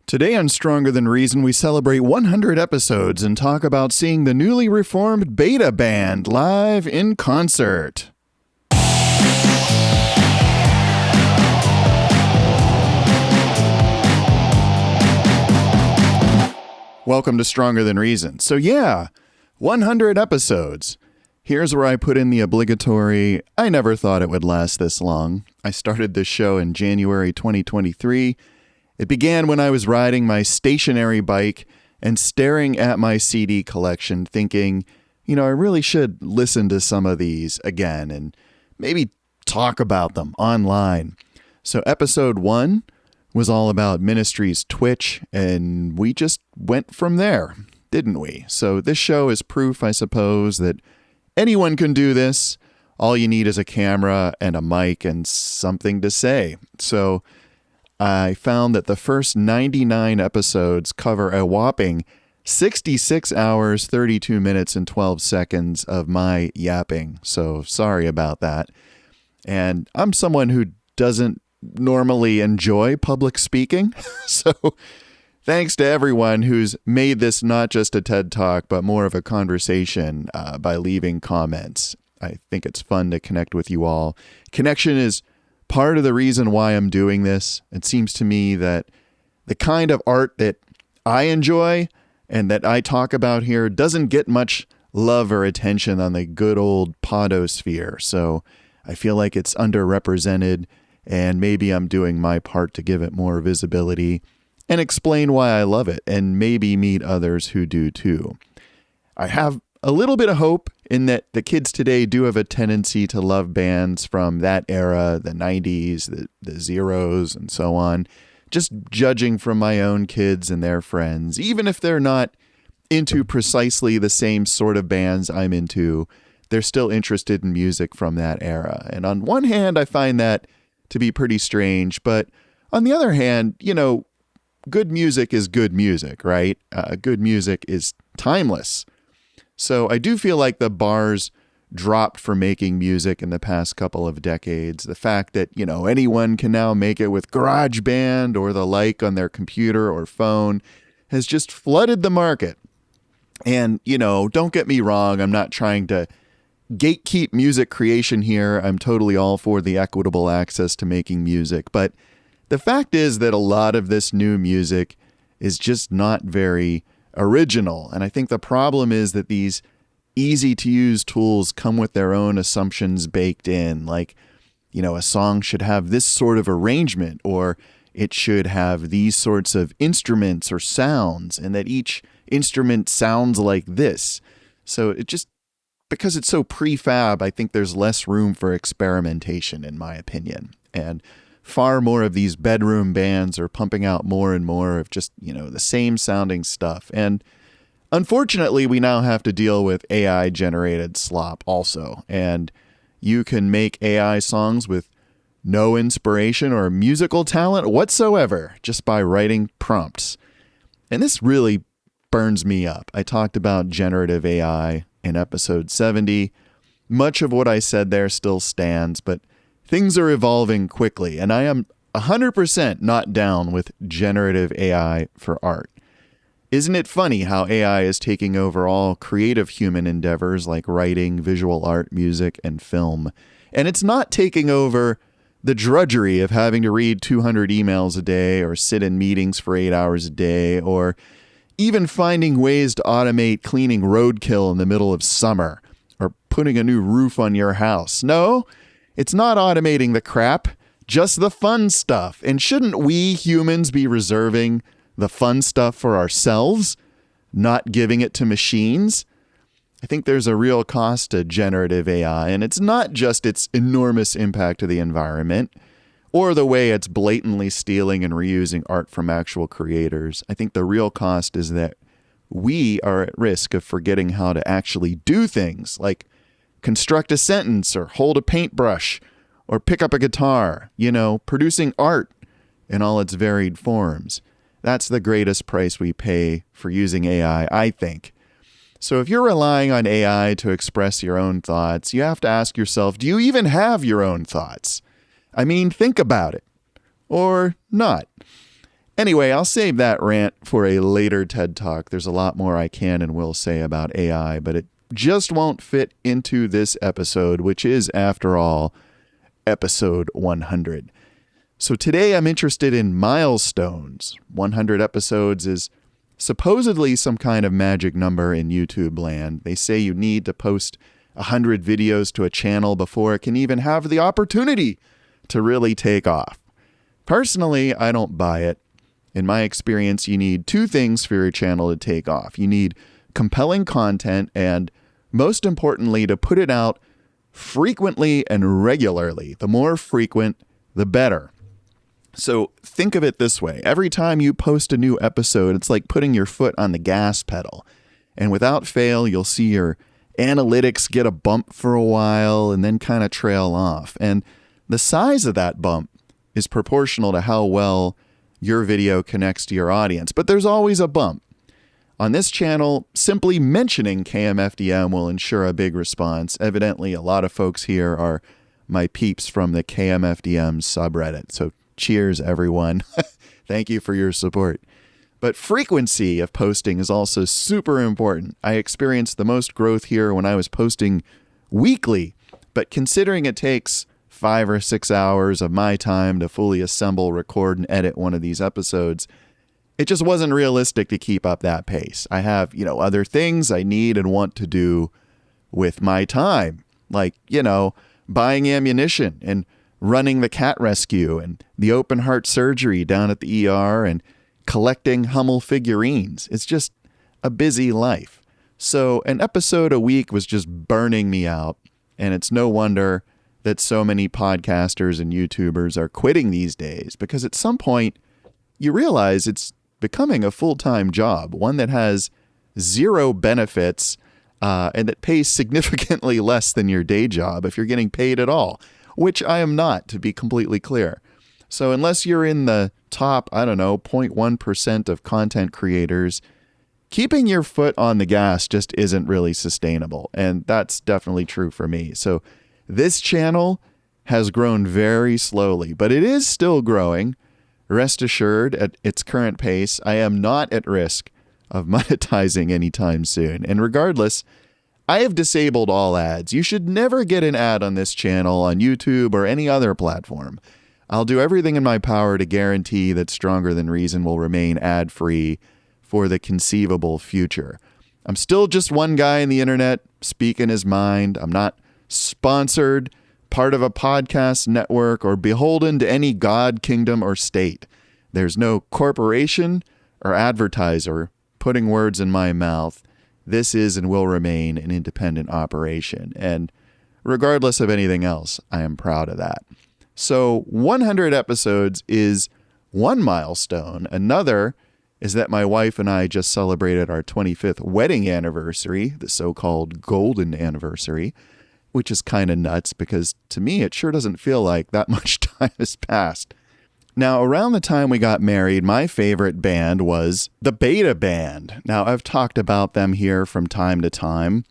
Today on Stronger Than Reason, we celebrate 100 episodes and talk about seeing the newly reformed Beta Band live in concert. Welcome to Stronger Than Reason. So 100 episodes. Here's where I put in the obligatory, I never thought it would last this long. I started this show in January 2023. It began when I was riding my stationary bike and staring at my CD collection thinking, I really should listen to some of these again and maybe talk about them online. So episode 1 was all about Ministry's Twitch, and we just went from there, didn't we? So this show is proof, I suppose, that anyone can do this. All you need is a camera and a mic and something to say. So I found that the first 99 episodes cover a whopping 66 hours, 32 minutes, and 12 seconds of my yapping. So sorry about that. And I'm someone who doesn't normally enjoy public speaking. So thanks to everyone who's made this not just a TED Talk, but more of a conversation by leaving comments. I think it's fun to connect with you all. Connection is part of the reason why I'm doing this. It seems to me that the kind of art that I enjoy and that I talk about here doesn't get much love or attention on the good old podosphere. So I feel like it's underrepresented, and maybe I'm doing my part to give it more visibility and explain why I love it, and maybe meet others who do too. I have a little bit of hope in that the kids today do have a tendency to love bands from that era, the 90s, the zeros, and so on. Just judging from my own kids and their friends, even if they're not into precisely the same sort of bands I'm into, they're still interested in music from that era. And on one hand, I find that to be pretty strange, but on the other hand, good music is good music, right? Good music is timeless. So I do feel like the bars dropped for making music in the past couple of decades. The fact that, anyone can now make it with GarageBand or the like on their computer or phone has just flooded the market. And, don't get me wrong, I'm not trying to gatekeep music creation here. I'm totally all for the equitable access to making music. But the fact is that a lot of this new music is just not very original. And I think the problem is that these easy to use tools come with their own assumptions baked in. Like, a song should have this sort of arrangement, or it should have these sorts of instruments or sounds, and that each instrument sounds like this. So because it's so prefab, I think there's less room for experimentation, in my opinion. And far more of these bedroom bands are pumping out more and more of just, the same sounding stuff. And unfortunately, we now have to deal with AI generated slop also. And you can make AI songs with no inspiration or musical talent whatsoever just by writing prompts. And this really burns me up. I talked about generative AI in episode 70. Much of what I said there still stands, but things are evolving quickly, and I am 100% not down with generative AI for art. Isn't it funny how AI is taking over all creative human endeavors like writing, visual art, music, and film? And it's not taking over the drudgery of having to read 200 emails a day or sit in meetings for 8 hours a day, or even finding ways to automate cleaning roadkill in the middle of summer or putting a new roof on your house. No, it's not automating the crap, just the fun stuff. And shouldn't we humans be reserving the fun stuff for ourselves, not giving it to machines? I think there's a real cost to generative AI, and it's not just its enormous impact to the environment or the way it's blatantly stealing and reusing art from actual creators. I think the real cost is that we are at risk of forgetting how to actually do things like construct a sentence or hold a paintbrush or pick up a guitar, producing art in all its varied forms. That's the greatest price we pay for using AI, I think. So if you're relying on AI to express your own thoughts, you have to ask yourself, do you even have your own thoughts? I mean, think about it. Or not. Anyway, I'll save that rant for a later TED Talk. There's a lot more I can and will say about AI, but it just won't fit into this episode, which is, after all, episode 100. So today I'm interested in milestones. 100 episodes is supposedly some kind of magic number in YouTube land. They say you need to post 100 videos to a channel before it can even have the opportunity to really take off. Personally, I don't buy it. In my experience, you need two things for your channel to take off. You need compelling content and, most importantly, to put it out frequently and regularly. The more frequent, the better. So think of it this way. Every time you post a new episode, it's like putting your foot on the gas pedal. And without fail, you'll see your analytics get a bump for a while and then kind of trail off. And the size of that bump is proportional to how well your video connects to your audience. But there's always a bump. On this channel, simply mentioning KMFDM will ensure a big response. Evidently, a lot of folks here are my peeps from the KMFDM subreddit. So cheers, everyone. Thank you for your support. But frequency of posting is also super important. I experienced the most growth here when I was posting weekly, but considering it takes 5 or 6 hours of my time to fully assemble, record, and edit one of these episodes, it just wasn't realistic to keep up that pace. I have, other things I need and want to do with my time, like, buying ammunition and running the cat rescue and the open heart surgery down at the ER and collecting Hummel figurines. It's just a busy life. So an episode a week was just burning me out, and it's no wonder that so many podcasters and YouTubers are quitting these days, because at some point you realize it's becoming a full-time job, one that has zero benefits and that pays significantly less than your day job if you're getting paid at all, which I am not, to be completely clear. So unless you're in the top, 0.1% of content creators, keeping your foot on the gas just isn't really sustainable. And that's definitely true for me. So this channel has grown very slowly, but it is still growing. Rest assured, at its current pace, I am not at risk of monetizing anytime soon. And regardless, I have disabled all ads. You should never get an ad on this channel, on YouTube, or any other platform. I'll do everything in my power to guarantee that Stronger Than Reason will remain ad-free for the conceivable future. I'm still just one guy on the internet speaking his mind. I'm not sponsored, part of a podcast network, or beholden to any god, kingdom, or state. There's no corporation or advertiser putting words in my mouth. This is and will remain an independent operation. And regardless of anything else, I am proud of that. So 100 episodes is one milestone. Another is that my wife and I just celebrated our 25th wedding anniversary, the so-called golden anniversary, which is kind of nuts because to me, it sure doesn't feel like that much time has passed. Now, around the time we got married, my favorite band was the Beta Band. Now, I've talked about them here from time to time.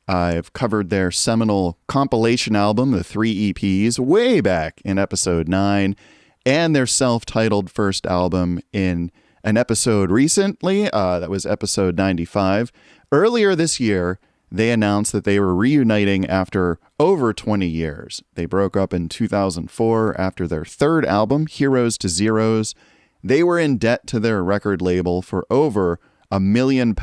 I've covered their seminal compilation album, the 3 EPs, way back in episode 9, and their self-titled first album in an episode recently. That was episode 95. Earlier this year, they announced that they were reuniting after over 20 years. They broke up in 2004 after their third album, Heroes to Zeros. They were in debt to their record label for over £1 million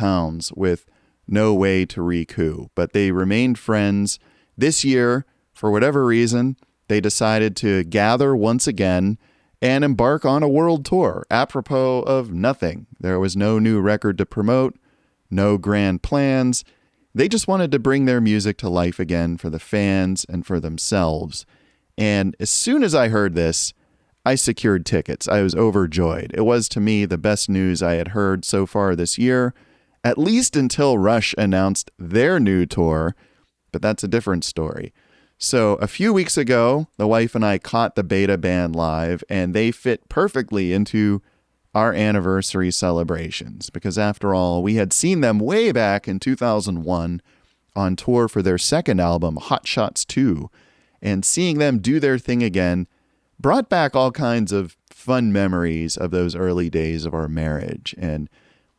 with no way to recoup. But they remained friends. This year, for whatever reason, they decided to gather once again and embark on a world tour, apropos of nothing. There was no new record to promote, no grand plans. They just wanted to bring their music to life again for the fans and for themselves. And as soon as I heard this, I secured tickets. I was overjoyed. It was, to me, the best news I had heard so far this year, at least until Rush announced their new tour, but that's a different story. So a few weeks ago, the wife and I caught the Beta Band live, and they fit perfectly into our anniversary celebrations, because after all, we had seen them way back in 2001 on tour for their second album, Hot Shots 2, and seeing them do their thing again brought back all kinds of fun memories of those early days of our marriage. And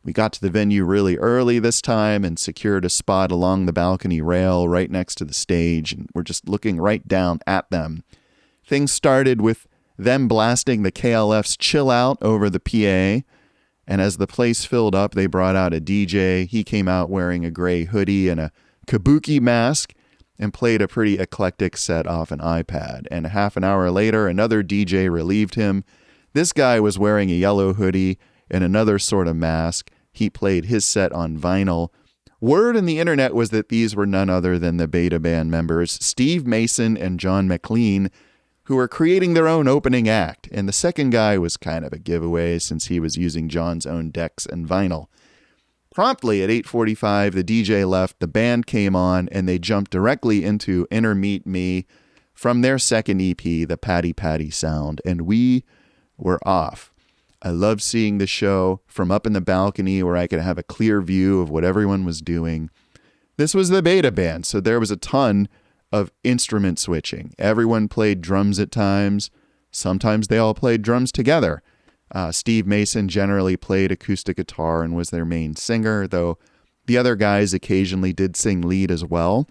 we got to the venue really early this time and secured a spot along the balcony rail right next to the stage. And we're just looking right down at them. Things started with them blasting the KLF's Chill Out over the PA. And as the place filled up, they brought out a DJ. He came out wearing a gray hoodie and a kabuki mask and played a pretty eclectic set off an iPad. And a half an hour later, another DJ relieved him. This guy was wearing a yellow hoodie and another sort of mask. He played his set on vinyl. Word in the internet was that these were none other than the Beta Band members, Steve Mason and John McLean, who were creating their own opening act. And the second guy was kind of a giveaway since he was using John's own decks and vinyl. Promptly at 8:45, the DJ left, the band came on, and they jumped directly into Intermeet Me from their second EP, The Patty Patty Sound, and we were off. I loved seeing the show from up in the balcony where I could have a clear view of what everyone was doing. This was the Beta Band, so there was a ton of instrument switching. Everyone played drums at times. Sometimes they all played drums together. Steve Mason generally played acoustic guitar and was their main singer, though the other guys occasionally did sing lead as well.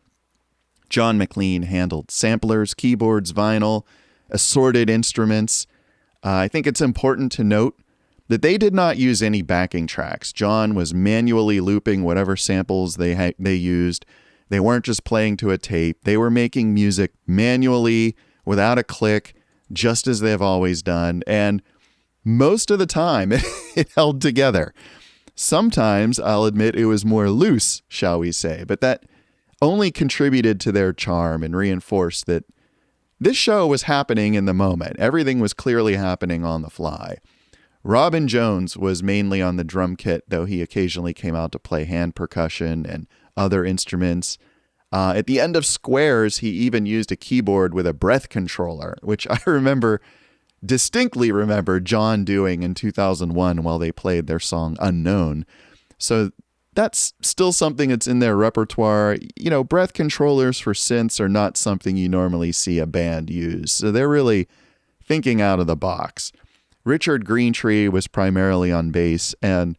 John McLean handled samplers, keyboards, vinyl, assorted instruments. I think it's important to note that they did not use any backing tracks. John was manually looping whatever samples they used. They weren't just playing to a tape. They were making music manually, without a click, just as they've always done. And most of the time, it held together. Sometimes, I'll admit, it was more loose, shall we say, but that only contributed to their charm and reinforced that this show was happening in the moment. Everything was clearly happening on the fly. Robin Jones was mainly on the drum kit, though he occasionally came out to play hand percussion and other instruments. At the end of Squares, he even used a keyboard with a breath controller, which I distinctly remember John doing in 2001 while they played their song Unknown. So that's still something that's in their repertoire. You know, breath controllers for synths are not something you normally see a band use. So they're really thinking out of the box. Richard Greentree was primarily on bass, and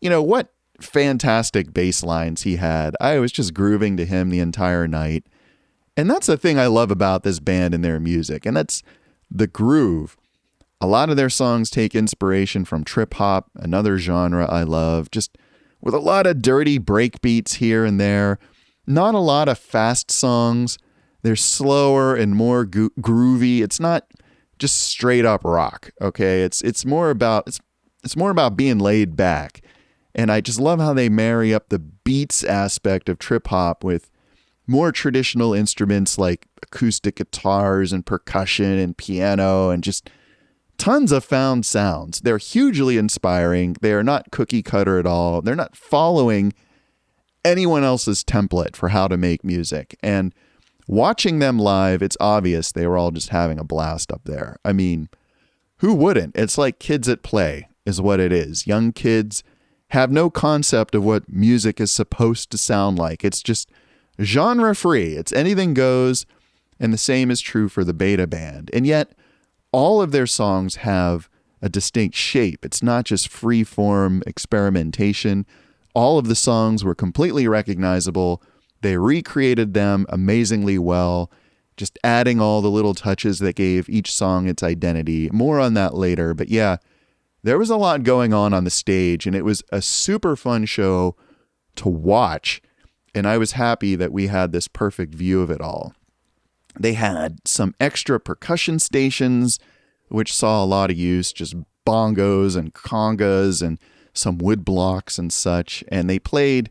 you know what fantastic bass lines he had. I was just grooving to him the entire night. And that's the thing I love about this band and their music, and that's the groove. A lot of their songs take inspiration from trip hop, another genre I love, just with a lot of dirty break beats here and there. Not a lot of fast songs. They're slower and more groovy. It's not just straight up rock, okay? It's more about being laid back. And I just love how they marry up the beats aspect of trip hop with more traditional instruments like acoustic guitars and percussion and piano and just tons of found sounds. They're hugely inspiring. They are not cookie cutter at all. They're not following anyone else's template for how to make music. And watching them live, it's obvious they were all just having a blast up there. I mean, who wouldn't? It's like kids at play is what it is. Young kids have no concept of what music is supposed to sound like. It's just genre free. It's anything goes. And the same is true for the Beta Band. And yet, all of their songs have a distinct shape. It's not just free-form experimentation. All of the songs were completely recognizable. They recreated them amazingly well, just adding all the little touches that gave each song its identity. More on that later. But yeah, there was a lot going on the stage, and it was a super fun show to watch. And I was happy that we had this perfect view of it all. They had some extra percussion stations, which saw a lot of use, just bongos and congas and some wood blocks and such. And they played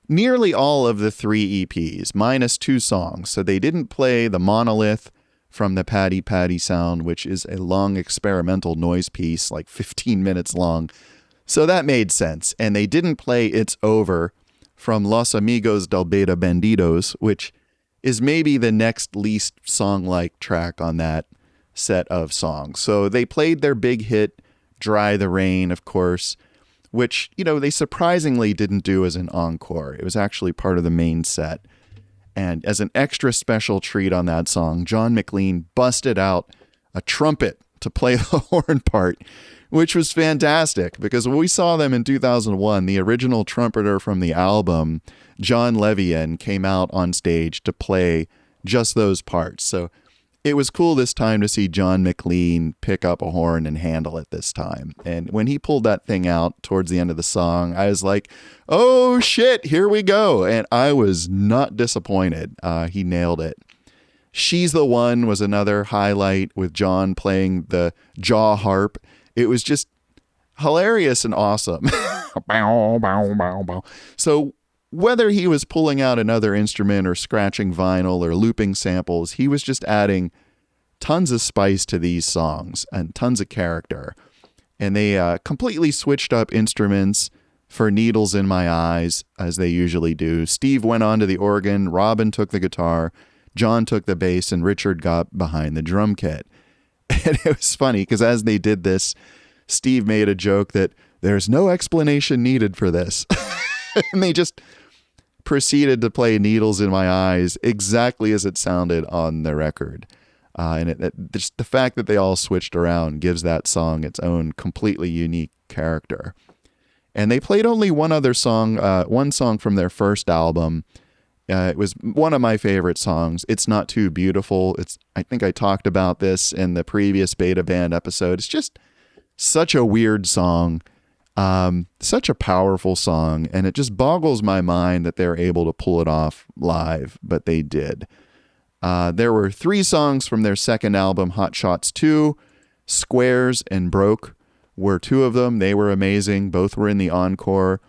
nearly all of the 3 EPs, minus 2 songs. So they didn't play the Monolith from the Patty Patty Sound, which is a long experimental noise piece, like 15 minutes long. So that made sense. And they didn't play It's Over from Los Amigos del Beta Bandidos, which is maybe the next least song-like track on that set of songs. So they played their big hit, Dry the Rain, of course, which, you know, they surprisingly didn't do as an encore. It was actually part of the main set. And as an extra special treat on that song, John McLean busted out a trumpet to play the horn part, which was fantastic because when we saw them in 2001, the original trumpeter from the album, John Levian, came out on stage to play just those parts. So it was cool this time to see John McLean pick up a horn and handle it this time. And when he pulled that thing out towards the end of the song, I was like, oh shit, here we go. And I was not disappointed. He nailed it. She's the One was another highlight with John playing the jaw harp. It was just hilarious and awesome. Bow, bow, bow, bow. So whether he was pulling out another instrument or scratching vinyl or looping samples, he was just adding tons of spice to these songs and tons of character. And they completely switched up instruments for Needles in My Eyes, as they usually do. Steve went on to the organ, Robin took the guitar, John took the bass, and Richard got behind the drum kit. And it was funny because as they did this, Steve made a joke that there's no explanation needed for this. And they just proceeded to play Needles in My Eyes exactly as it sounded on the record. Just the fact that they all switched around gives that song its own completely unique character. And they played only one other song, one song from their first album. It was one of my favorite songs. It's Not Too Beautiful. I think I talked about this in the previous Beta Band episode. It's just such a weird song, such a powerful song, and it just boggles my mind that they're able to pull it off live, but they did. There were 3 songs from their second album, Hot Shots 2. Squares and Broke were 2 of them. They were amazing. Both were in the encore.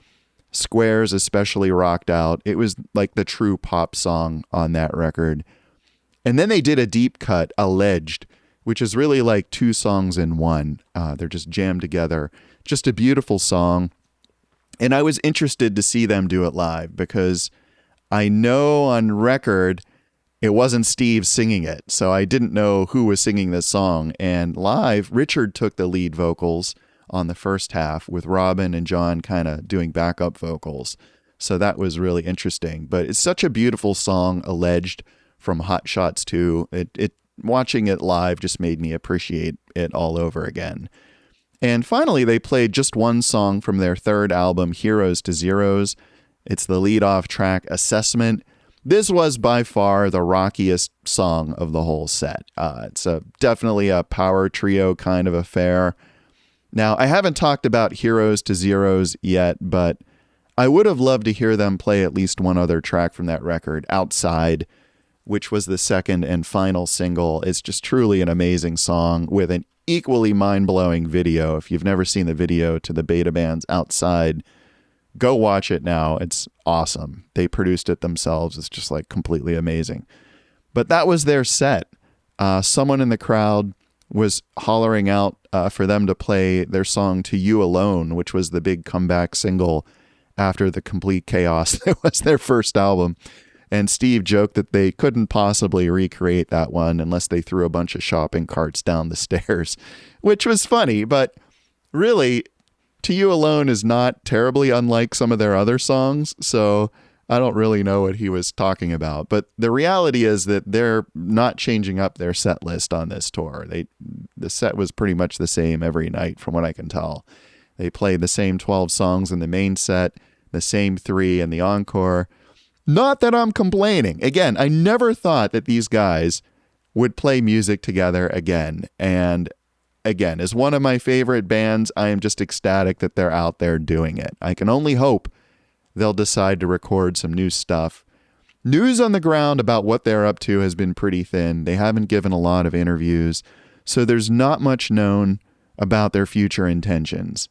Squares especially rocked out. It was like the true pop song on that record. And then they did a deep cut, Alleged, which is really like 2 songs in one. They're just jammed together. Just a beautiful song. And I was interested to see them do it live because I know on record it wasn't Steve singing it. So I didn't know who was singing this song. And live, Richard took the lead vocals on the first half with Robin and John kind of doing backup vocals. So that was really interesting. But it's such a beautiful song, Alleged, from Hot Shots 2. Watching it live just made me appreciate it all over again. And finally, they played just one song from their third album, Heroes to Zeros. It's the lead-off track, Assessment. This was by far the rockiest song of the whole set. It's definitely a power trio kind of affair. Now, I haven't talked about Heroes to Zeros yet, but I would have loved to hear them play at least one other track from that record, Outside, which was the second and final single. It's just truly an amazing song with an equally mind-blowing video. If you've never seen the video to the Beta Band's Outside, go watch it now. It's awesome. They produced it themselves. It's just like completely amazing. But that was their set. Someone in the crowd was hollering out for them to play their song To You Alone, which was the big comeback single after the complete chaos that was their first album. And Steve joked that they couldn't possibly recreate that one unless they threw a bunch of shopping carts down the stairs, which was funny. But really, To You Alone is not terribly unlike some of their other songs, so I don't really know what he was talking about. But the reality is that they're not changing up their set list on this tour. The set was pretty much the same every night from what I can tell. They played the same 12 songs in the main set, the same 3 in the encore. Not that I'm complaining. Again, I never thought that these guys would play music together again. And again, as one of my favorite bands, I am just ecstatic that they're out there doing it. I can only hope they'll decide to record some new stuff. News on the ground about what they're up to has been pretty thin. They haven't given a lot of interviews, so there's not much known about their future intentions.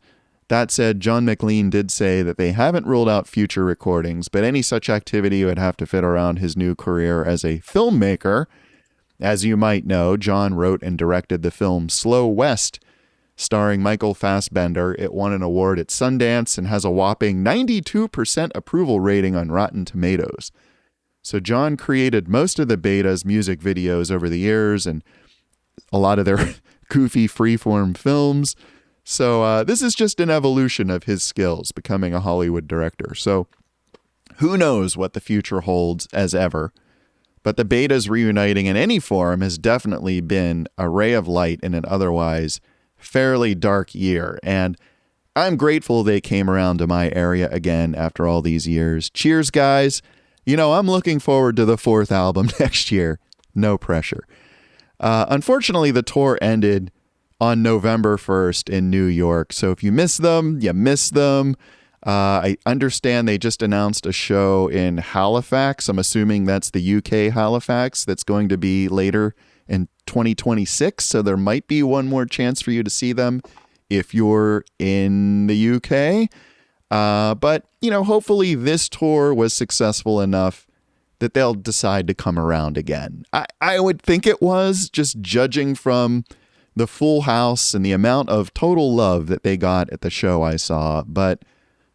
That said, John McLean did say that they haven't ruled out future recordings, but any such activity would have to fit around his new career as a filmmaker. As you might know, John wrote and directed the film Slow West, starring Michael Fassbender. It won an award at Sundance and has a whopping 92% approval rating on Rotten Tomatoes. So John created most of the Beta's music videos over the years and a lot of their goofy freeform films. So this is just an evolution of his skills, becoming a Hollywood director. So who knows what the future holds as ever. But the betas reuniting in any form has definitely been a ray of light in an otherwise fairly dark year. And I'm grateful they came around to my area again after all these years. Cheers, guys. I'm looking forward to the 4th album next year. No pressure. Unfortunately, the tour ended on November 1st in New York. So if you miss them, you miss them. I understand they just announced a show in Halifax. I'm assuming that's the UK Halifax. That's going to be later in 2026. So there might be one more chance for you to see them if you're in the UK. But hopefully this tour was successful enough that they'll decide to come around again. I would think it was, just judging from the full house and the amount of total love that they got at the show I saw. But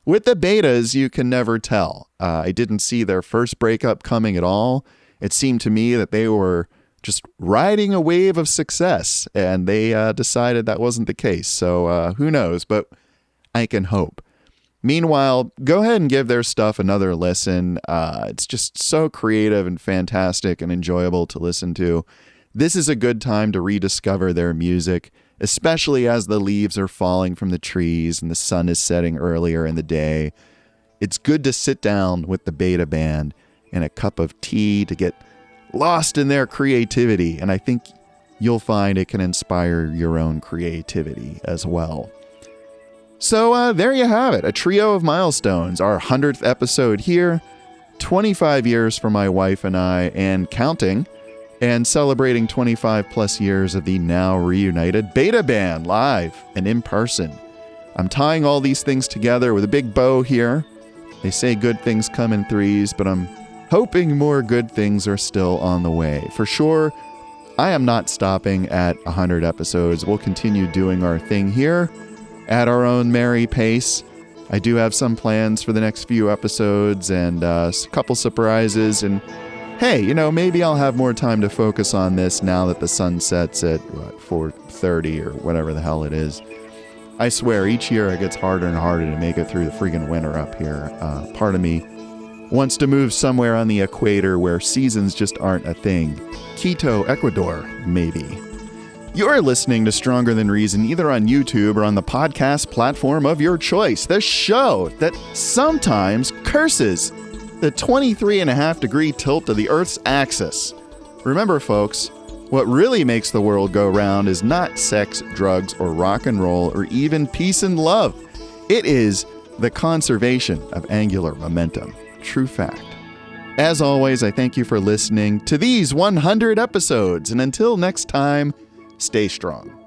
with the betas, you can never tell. I didn't see their first breakup coming at all. It seemed to me that they were just riding a wave of success, and they decided that wasn't the case. So who knows, but I can hope. Meanwhile, go ahead and give their stuff another listen. It's just so creative and fantastic and enjoyable to listen to. This is a good time to rediscover their music, especially as the leaves are falling from the trees and the sun is setting earlier in the day. It's good to sit down with the beta band and a cup of tea to get lost in their creativity, and I think you'll find it can inspire your own creativity as well. So there you have it, a trio of Milestones, our 100th episode here, 25 years for my wife and I, and counting, and celebrating 25 plus years of the now reunited Beta Band live and in person. I'm tying all these things together with a big bow here. They say good things come in threes, but I'm hoping more good things are still on the way. For sure, I am not stopping at 100 episodes. We'll continue doing our thing here at our own merry pace. I do have some plans for the next few episodes and a couple surprises. And hey, maybe I'll have more time to focus on this now that the sun sets at 4:30 or whatever the hell it is. I swear, each year it gets harder and harder to make it through the freaking winter up here. Part of me wants to move somewhere on the equator where seasons just aren't a thing. Quito, Ecuador, maybe. You're listening to Stronger Than Reason either on YouTube or on the podcast platform of your choice. The show that sometimes curses the 23.5-degree tilt of the Earth's axis. Remember, folks, what really makes the world go round is not sex, drugs, or rock and roll, or even peace and love. It is the conservation of angular momentum. True fact. As always, I thank you for listening to these 100 episodes, and until next time, stay strong.